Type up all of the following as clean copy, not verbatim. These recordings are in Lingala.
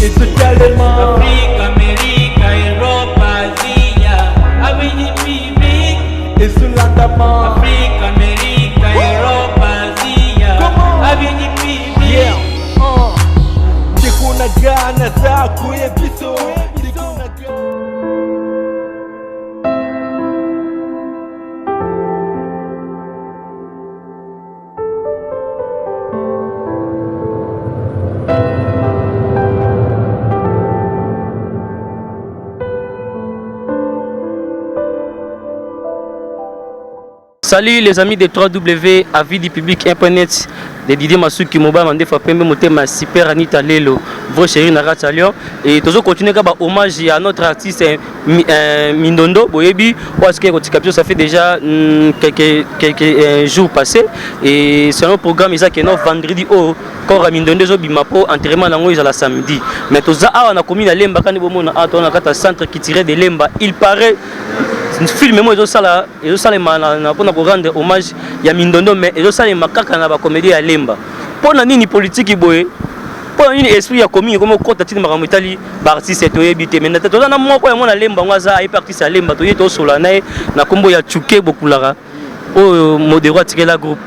Et totalement Afrique, Amérique, Europe, Asie, Avenue public. Et sous l'andamant Afrique, Amérique, Europe, Asie, Avenue public. Yeah Ndikuna gana za kuye biso Ndikuna gana Salut les amis de 3W avidipublic.net de Didier Masuki Moba Mandefa Pembe Motema Super Anita Lelo vos chéris Narata Lyon et toujours continuer à hommage à notre artiste Mindondo Boyebi parce que ça fait déjà quelques jours passés et c'est un programme qui est vendredi au corps Mindondo Bimapo enterrement nango la samedi mais tout ça on a commis la lemba quand on a un centre qui tirait de lemba il paraît film moi pour rendre hommage à Mindondo mais na comédie à lemba pour nini politique boye pour nini esprit ya commis comme côté tini makambo itali artiste to yebite mais na na moko ya mona lemba ngwaza ay artiste à lemba to yeto sola na kombo ya Chuke Bokulara o modéro atikela groupe.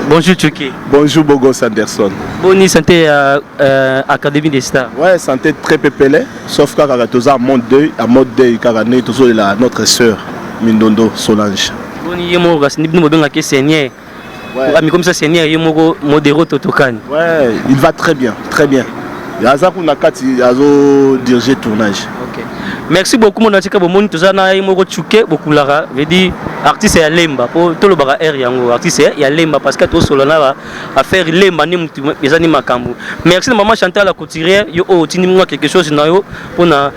Bonjour Chuke. Bonjour Bogos Anderson. Bonne santé à Académie des Stars. Ouais, santé très pépélé, sauf qu'à à mode deuil, car notre sœur Mindondo Solange. Bonne yemo rasni bino benga ke seigneur. Ouais. Mais comme ça seigneur yemo modéro totokan. Ouais, il va très bien, très bien. Yaza kunakati yazo diriger tournage. OK. Merci beaucoup mon atika bomoni tozana yemo Chuke Bokulara, veut dire artiste ya lemba pour tout le bara air yango artiste ya lemba parce que to solana à faire lemba ni mutu ezani makambo. Merci maman Chantal la couturière yo tini moi quelque chose na yo pour na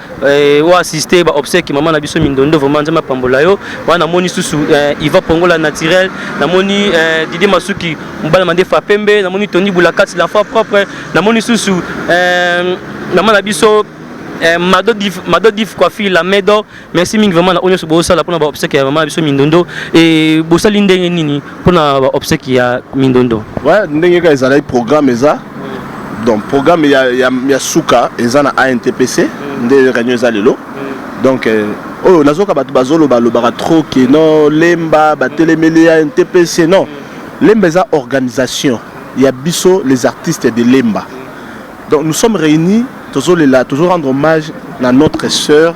ou assister ba obsèque maman na biso Mindondo vraiment nzama pambola yo wana moni susu il va pongola naturel na moni Didier Masuki mbala Mandefa Pembe na moni Tony Boulakati la foi propre na moni susu na mana biso Mado Dif Coiffure la Medo merci ming vraiment na onyo so sala pour na ba obsèque ya maman biso Mindondo et bosali ndenge nini pour na ba obsèque ya Mindondo. Ouais, ndenge ka ezala programme eza donc programme ya suka eza na ANTPC ndenge réunion eza lelo donc oh nazoka batu bazolo balobaka trop que non lemba batelemeli ya ANTPC non lemba eza organisation ya biso les artistes de lemba donc nous sommes réunis toujours rendre hommage à notre sœur,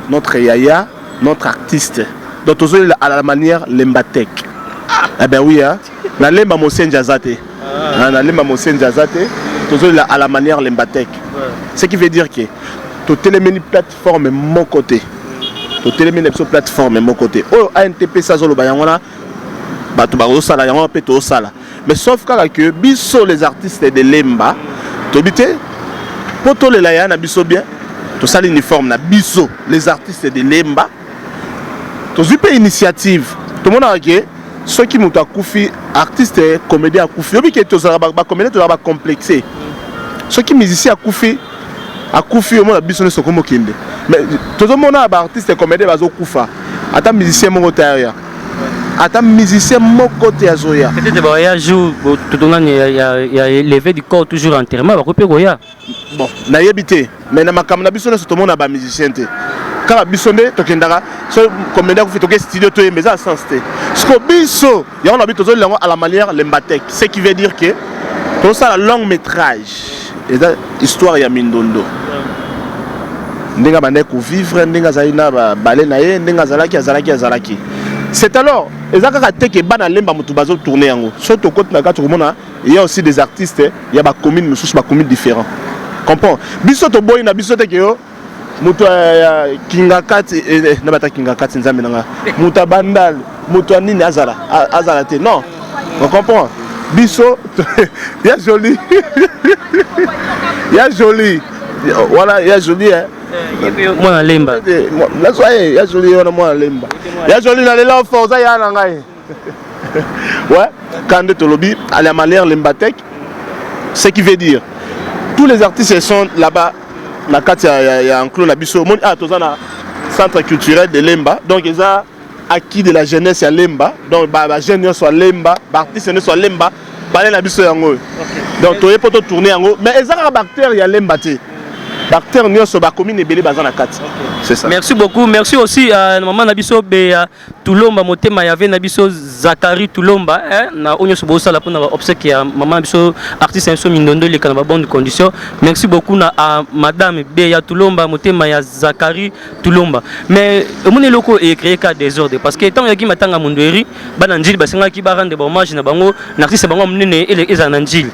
notre yaya, notre artiste. Donc toujours à la manière Lembatek. Eh ben oui, hein. La lemba mosen jazate. La lemba mosen jazate. Toujours à la manière Lembatek. Ce qui veut dire que tout élément plateforme mon côté. Tout élément plateforme mon côté. Oh ANTP ça zolo bayangona. Batu ba osala yango pe to osala. Mais sauf que biso les artistes de lemba, tobité pour tous les layans na biso bien tout ça l'uniforme na biso les artistes de lemba tout une initiative tout le monde a dit ceux qui muta koufi artiste comédien koufi obi que tout ça ba comédien tout ba complexé ceux qui musicien a koufi au monde biso ne sont comme kinde mais tout le monde a ba artiste comédien bazo koufa ata musicien mon côté ata musicien mon côté azoya peut-être ba ya jour tout le monde ya levé du corps toujours enterrement ba kopé goya. Bon, na yebité, mais na makambo na biso tout le monde a musicien té. Kala biso ndé tokendaka, so comédien ko fi toke studio to yemeza à sens té. Sko biso, ya on habite toujours à la manière Lembatek, ce qui veut dire que tout ça la long métrage et histoire ya Mindondo. Ndinga bande ko vivre, ndinga zaina ba balé na ye, ndinga zalaki. C'est alors, ezaka te ke bana lemba mutu bazo tourner yango. So to côté na ka tout mona, il y a aussi des artistes, il y a ba commune mususu ba commune différents. Comprends biso to boy na biso te ke yo mutu kinga kati na bata kinga kati nzambe nanga mutu bandal mutu nini azala te non on comprend biso ya joli ya joli voilà ya joli hein moi lemba la soyez ya joli on moi lemba ya joli na lela forza ya na ngai ouais quand tu lobby à la manière Lembatek ce qui veut dire tous les artistes sont là-bas. La carte il y a un clou na biso. Ah, tous na centre culturel de Lemba. Donc ils ont acquis de la jeunesse à Lemba. Donc bah jeunes soit Lemba, artistes soit Lemba, balé na biso yango. Donc tu es pour tourner yango. Mais ils ont un bactère il y a Lemba té. Acteur nyonso ba commune ebele baza na kati. C'est ça. Merci beaucoup. Merci aussi à maman Nabiso Beya Tulomba Motema Yave Nabiso Zakari Tulomba na onyo so bosa la pona obsèque ya maman Nabiso artiste Enso Mindondo le kana bonne condition. Merci beaucoup na à madame Beya Tulomba Motema ya Zakari Tulomba. Mais mon loko est créé cas désordre parce que tant yaki matanga mundweri bana njili basenga ki ba rendre hommage na bango na artiste bango munene eza na njili.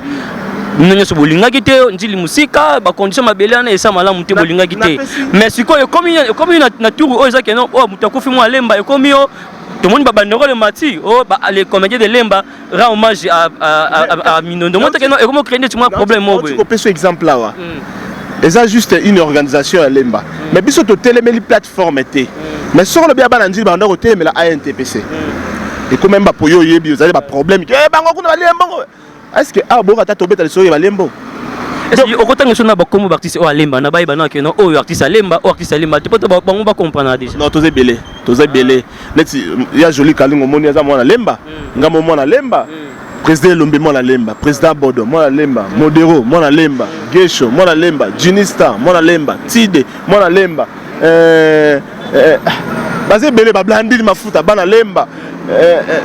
Nous sommes bolingaki te njili musika ba condition mabelana esa malamu te bolingaki te mais sikoyo comme na tour o ezaki non o mutakufi mo alemba e comme yo tout le monde ba bandero le mati o ba les comédiens de lemba rend hommage à Mindondo moi que non et comment créer des problème mo tu peux ce exemple là wa eza juste une organisation à lemba mais biso to telemeli plateforme te mais sur le bien ba njili ba ndako te mais la ANTPC et quand même ba poyo yebi vous avez ba problème que bango kuna ba lemba. Est-ce que ah bon à tomber dans le soleil Lembo? Est-ce que au côté de son comme artiste au Lemba na ba na que non au artiste Lemba tu peux bango ba comprendre déjà. Non tozé belé net il y a joli kalingo moni za mona Lemba ngamo mona Lemba président Lombe mona Lemba président Bodo mona Lemba Modero mona Lemba Gesho mona Lemba Jinista mona Lemba Tide mona Lemba basé belé ba blandil mafuta bana Lemba.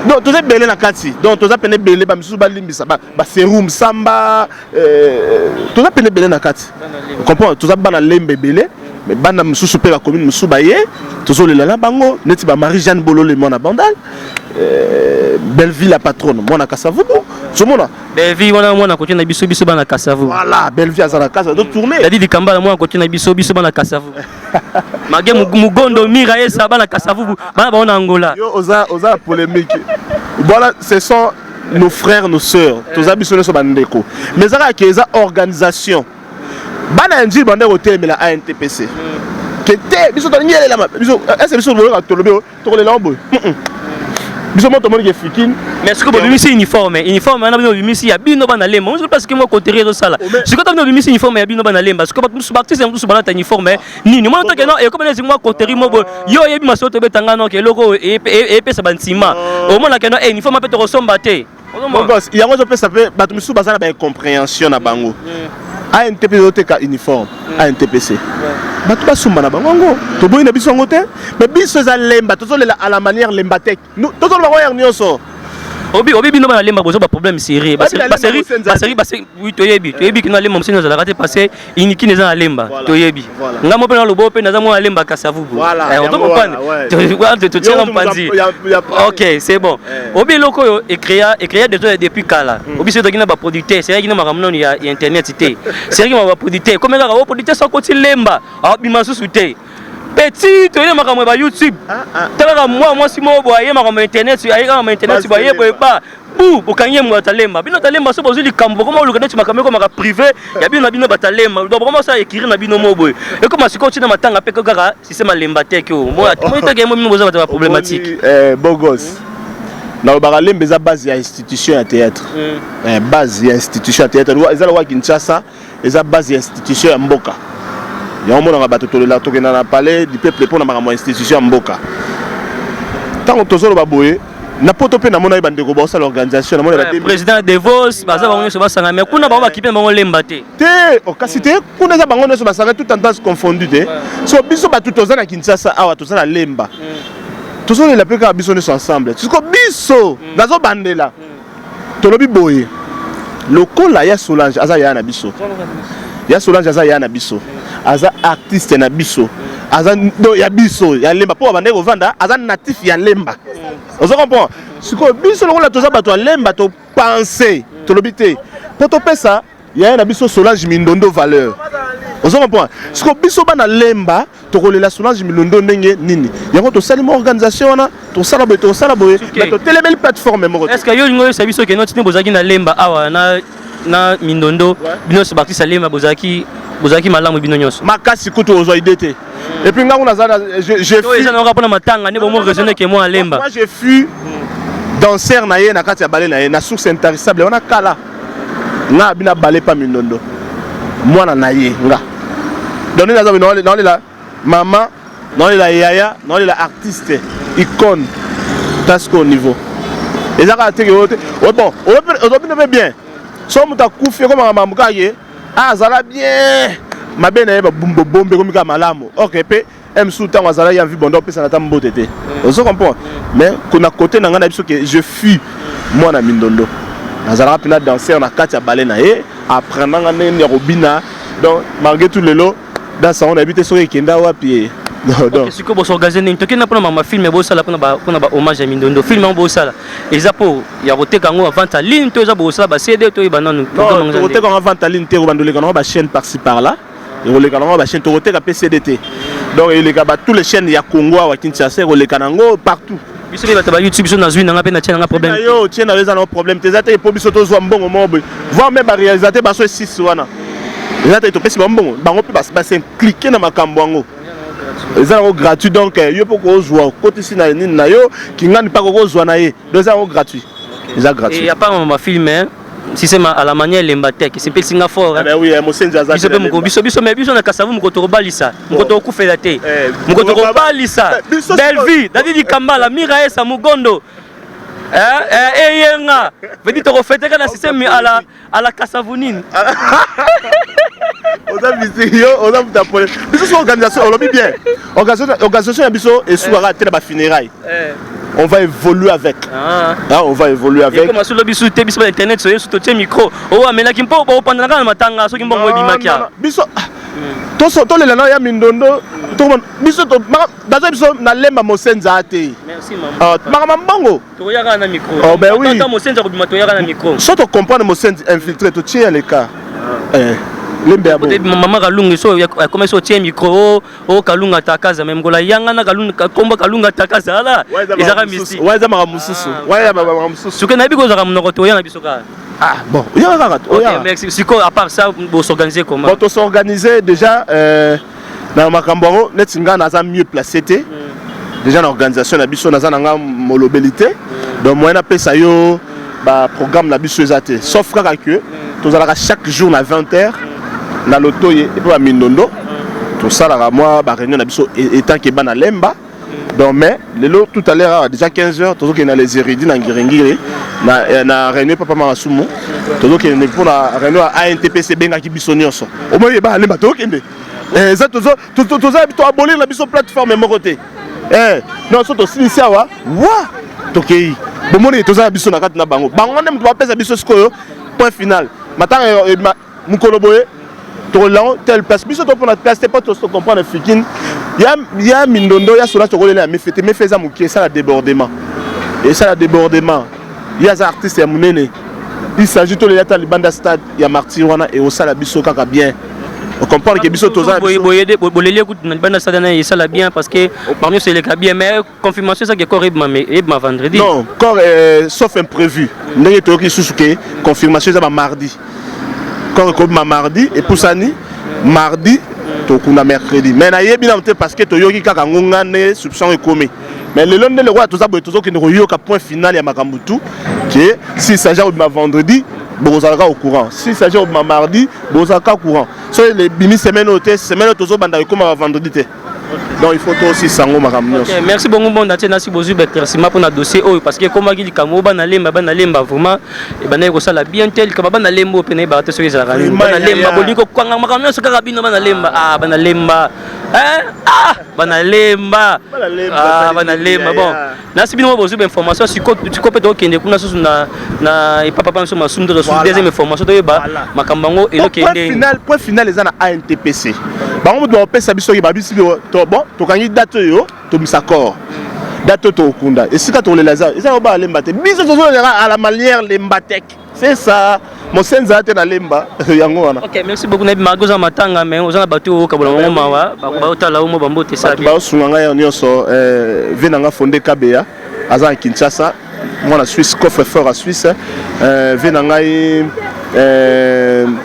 Donc tous les belés na kati donc tous les peine belé ba misu ba limbisa ba serum samba tous les peine belé na kati comprends tous les bana lembe belé mais bana misu pe ba commune misu ba ye tous les la bango neti ba Marie Jeanne Bolole mona bandal Belleville la patronne mona Kasavubu tout mona Belleville mona côté na biso bana Kasavubu voilà Belleville azana casa donc tourner dadi di kambala mona côté na biso bana Kasavubu magé mugondo mira esa bana Kasavubu bana ba Angola yo oza polémique voilà ce sont nos frères nos sœurs tous abiso so bandeko mais ça que eza organisation bana njili bandeko te mais la ANTPC que te biso to nyele la biso est-ce biso bo ka tolobe to ko le lambo biso mo to mo ke fikine mais ce que bo bimisi uniforme na bino bimisi ya bino bana lemba on parce que moi côté réseau sala ce que to bino bimisi uniforme ya bino bana lemba parce que ba musu artiste musu bana ta uniforme nini moi to ke non et comme les moi côté mo yo yebi maso to betanga non ke loko e pesa bantima au moins la ke non uniforme peut te ressemble te mon boss il y a moi je peux ça fait ba musu bazana ba compréhension na bango ANTPC ka uniforme ANTPC batu basumba na bango to boyi na biso ngote mais biso za lemba to zolela à la manière lembatek nous to zo ba nyonso obi bino bana lemba bozo ba problème série ba série oui to yebi ki na lemba msino za la rater passer iniki neza na lemba to yebi ngamo pe na lobo pe na za mo na lemba Kasavubu on to comprendre to tiens en panzi OK c'est bon obi loko yo créer des depuis kala obi se to kina ba producteur c'est kina makamuno ya internet té c'est kina ba producteur comme ka ba producteur so ko ti lemba abi masusu té petit to ile makamwe ba YouTube tala moi si mo boye makamwe internet boye ba bu bokanye mo talemba bino talemba so bozuli kambo comme le connaître makamwe comme maka privé ya bino batalemba donc comment ça écrire na bino mo boye et comme si continue matanga pe kaka système lemba te ko moi to ke mo bino boza ba problématique bogos na ba lemba za base ya institution ya théâtre base ya institution ya théâtre ezala wa Kinshasa eza base ya institution ya mboka ya mona nga bato tolela tokena na palais du peuple pour na makamwa institution mboka tant tozolo baboye na poto pe na mona bandeko ba osala organisation na mona ba président de Vos baza bango so basanga mais kuna ba kipe bango lemba te okasite kuna za bango so basanga tout tendance confondu te so biso ba tout ozana Kinshasa awa tozana lemba tozolo la pe ka biso ne ensemble siko biso nazo bandela tolobi boye lokola ya Solange aza ya na biso ya Solange aza ya na biso aza artiste na biso aza do ya biso ya lemba po bande ko vanda aza natif ya lemba on se comprend siko biso lokola toza bato ya lemba to penser to lobité po to pesa ya na biso Solange Mindondo valeur on se comprend siko biso bana lemba to kolela Solange Mindondo ndenge nini yango to salimo organisation na to sala boye to telemel plateforme mo est-ce que yo ngo sa biso ke noti bozaki na lemba awa na Mindondo bino se bakisa lemba bozaki malamu bino nyonso makasi kutu ozwa idée et puis nga nazana j'ai fui ça n'aura pas matanga ne bomo raisonner que moi lemba moi j'ai fui danseur na ye na kati ya balé na ye na source intarissable on a kala nga bina balé pa Mindondo mwana na ye nga donc naza bino la maman non la yaya non la artiste icône tasco au niveau et ça ka teke bon on bien so muta kufi comme maman mukaye ah ça va bien mabe na ye babumbo bombe komika malamu ok pe msu ntango azalaki ya vi bondo opesa na ta mbote te ozo comprendre mais kona côté na ngai na biso ke je fus mwana mindondo nazalaka mpena danser na kati ya bale na ye apprendanga ndenge ya kobina donc malgré tout lelo dans salon na yebi te soki ekenda wapi sikoyo bosorganize nini tokenda mpona mama filme bosala mpona bahommage ya mindondo filme yango bosala eza mpo ya koteka yango avant ta ligne to eza bosala bacd to oyeba nanu tokoteka yango avant ta ligne te kobandoleka nango bachaîne par-ci par-là ekoleka nango bachaîne tokoteka mpe cd te donc eleka tous les chaînes ya congo awa kinshasa ekoleka nango partout biso mpe bato ba youtube biso nazwi nanga mpe na tie nanga problème yo tie na yo eza nango problème te eza te po biso tozwa mbongo moko boye voir même baréalisateur baso 6 wana eza te topesi bambongo bango mpe basimplike na makambo yango eza yango gratuit donc yo mpo kozwa kotisi na nini na yo kingani mpa kokozwa na ye donc eza yango gratuit eza gratuit et à part ma film si c'est à la manière lembatek c'est pe singa fort oui mosenzi aza biso pe biso mais biso na kasavu mokoto kobalisa mokoto okufela te mokoto kobalisa belle vie dadi kambala mira esa mugondo eyenga vedi to kofeteka na système à la kasavunine oza bisio oza mutapole biso so organisation on lobi bien organisation ya biso esuara te na ba funérailles on va évoluer avec on va évoluer avec comme sur le biso te biso internet so yesu to tie micro o amelaki mpo bo pandana na matanga soki mbongo ebimakia biso to lela na ya mindondo to biso to dazo biso na lemba mosenza te merci maman mama mbongo to yaka na micro oh ben oui tant mosenza ko bima to yaka na micro so to comprendre mosenza infiltré to tie les cas mama kalunga so akoma so tie micro o kalunga takaza même ngola yanga na kalunga komba kalunga takaza ala ezaka mystique waza maka mususu waya mama mususu suke na biko zaka mnoko to yanga biso ka bon yanga kaka OK merci siko à part ça bo s'organiser comment bon to s'organiser déjà na makambo ngo netinga na za mieux placé té déjà na organisation na biso na za nga molobelité donc moi na pesa yo ba programme na biso ezate sauf kaka que tozalaka chaque jour na 20h na loto et puis à mindondo tout ça là moi ba réunion na biso étant que bana lemba donc mais lelo tout à l'heure déjà 15h tozo que na les érudits na ngirengire na réunion papa masumu tozo que ne pour la réunion ANTPC benga ki biso nyonso au moins ba lemba to kende ça tozo to abolir la biso plateforme mon côté non so to sinisia wa tokei bomoni toza biso na kati na bango ndem to ba pesa biso sikoyo point final matanga mukolo boye tolan tel place biso to pour notre place c'est pas to comprendre fikine ya mindondo ya sola to kolela mais feza mukie ça la débordement et ça la débordement ya za artiste ya munene il s'agit to le yata libanda stade ya martyr wana et au sala biso kaka bien on comprend que biso toza boleli écoute na libanda stade na ça la bien parce que parmi c'est le cas bien mais confirmation ça que corps ma vendredi non corps sauf imprévu ndenge to ki susuke confirmation ça ba mardi quand on mardi et pour ça ni mardi to kuna mercredi mais na yebi na parce que to yoki kaka ngonga ne soupçon e commis mais le lundi le roi to za boy to zo ki ne yoka point final ya makambutu que si ça genre ma vendredi bozalaka au courant si ça genre ma mardi bozalaka au courant so les bimi semaine hôtel semaine to zo banda ko ma vendredi te donc il faut aussi sango makamnyo OK merci beaucoup bon daté na si bozu éclaircissement pour na dossier parce que comme qui kamo bana lemba vraiment et bana ko sala bien tel ka bana lembo pe na ba te so ezala bana lemba boliko kwanga makamnyo so kaka bino bana lemba bana lemba bana lemba bon na si bino bozu information si ko peut to kende kuna so na et papa so masum de deuxième information to ba makambango et le kende point final les na ANTPC bango doit pesa biso ki babisi bon tokangi date yo to misakor date to okunda et si ka to le lazare ça ba lemba te biso to à la manière lembatek c'est ça mon senza te na lemba yango wana OK merci beaucoup na magoza matanga mais ozana bato ka bola mawa ba otala umo bambote ça ba sunga ya nyonso venanga fondé Kabea aza Kinshasa moi la Suisse coffre fort à Suisse venanga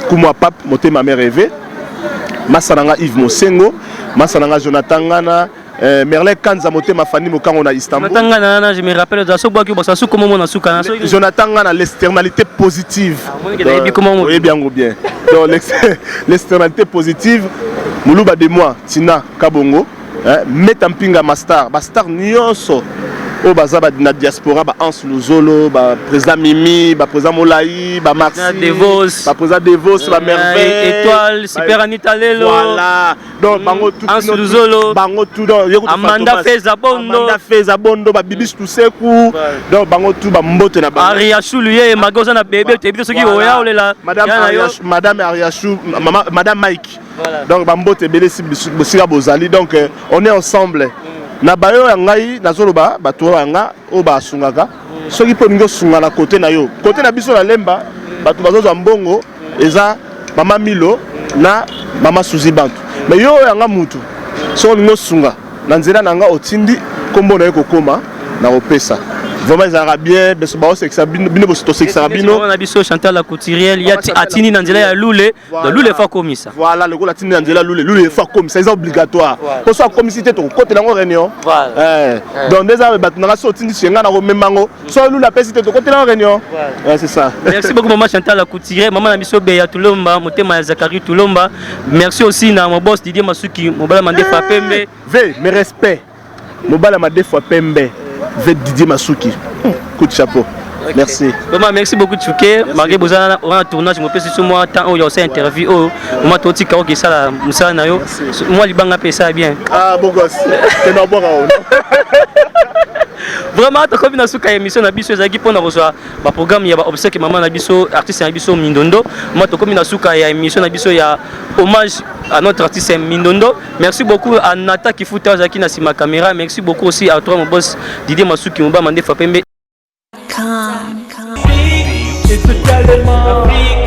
kumwa pap motema mère rêvé Masananga Yves Mosengo, Masananga Jonathan Ngana, Merlin Kanza Motema Fani Mokango na Istanbul. Jonathan Ngana, je me rappelle de ça, comment on a soukana. Jonathan Ngana, l'externalité positive. Oui, bien ou bien. Donc l'externalité positive, Moulouba de moi, Tina Kabongo, Metampinga Mastar, Bastar Nyonso. au baza na diaspora ba Ans Luzolo ba président Mimi ba président Molayi ba Maxi Devos ba président Devos ba Merveille Étoile Super Anita Lelo voilà donc bango tout Ans Luzolo bango tout donc Amanda Feza Bondo ba Bibis Tuseku donc bango tout ba mbote na bango Ariachou lui magoza na bébé te biso ki oya olela madame Ariachou madame Mike donc ba mbote belesi bosika bozali donc on est ensemble na bayo ya ngai nazoloba bato yanga o ba sungaka soki po ningo sunga na côté na yo côté na biso na lemba bato bazozwa mbongo eza mama Milo na mama Suzy Bantu mais yo yanga mutu so ningo sunga na nzela nanga otindi kombo na yeko koma na opesa vraiment ils arabes bien mais ba sexa bino bo to sexa bino na biso Chantal la couturière yati atini na nzela ya lule de lule fa komisa voilà le la tini na nzela lule fa komisa c'est obligatoire pour soit comicité to côté nango réunion donc déjà ba tunanga so tindi chenga na ko memango so lule la pesité to côté nango réunion c'est ça. Merci beaucoup maman Chantal la couturière maman na biso Beya Tulomba motema ya Zakari Tulomba merci aussi na mon boss Didier Masuki mobala mande fa pembe mes respects mobala mande fa pembe Ve Didier Masuki. Coup de chapeau. Okay. Merci. Vraiment, merci beaucoup Tchouké. Malgré que vous avez un tournage, je me pèse sur moi, tant où il y a aussi interview, moi tout petit carreau qui ça là, Moussa Nayo. Moi les bangs appellent ça bien. Ah bon gosse. C'est non bon. Vraiment, comme une souka émission na biso ezaki pona reçoit ba programme ya ba obsèque maman na biso artiste na biso Mindondo. Moi to comme une souka ya émission na biso ya hommage à notre artiste Mindondo. Merci beaucoup à Nata qui fout zaki na sima caméra. Merci beaucoup aussi à toi mon boss Didier Masuki Mba Mande Fapembe. C'est totalement Afrique.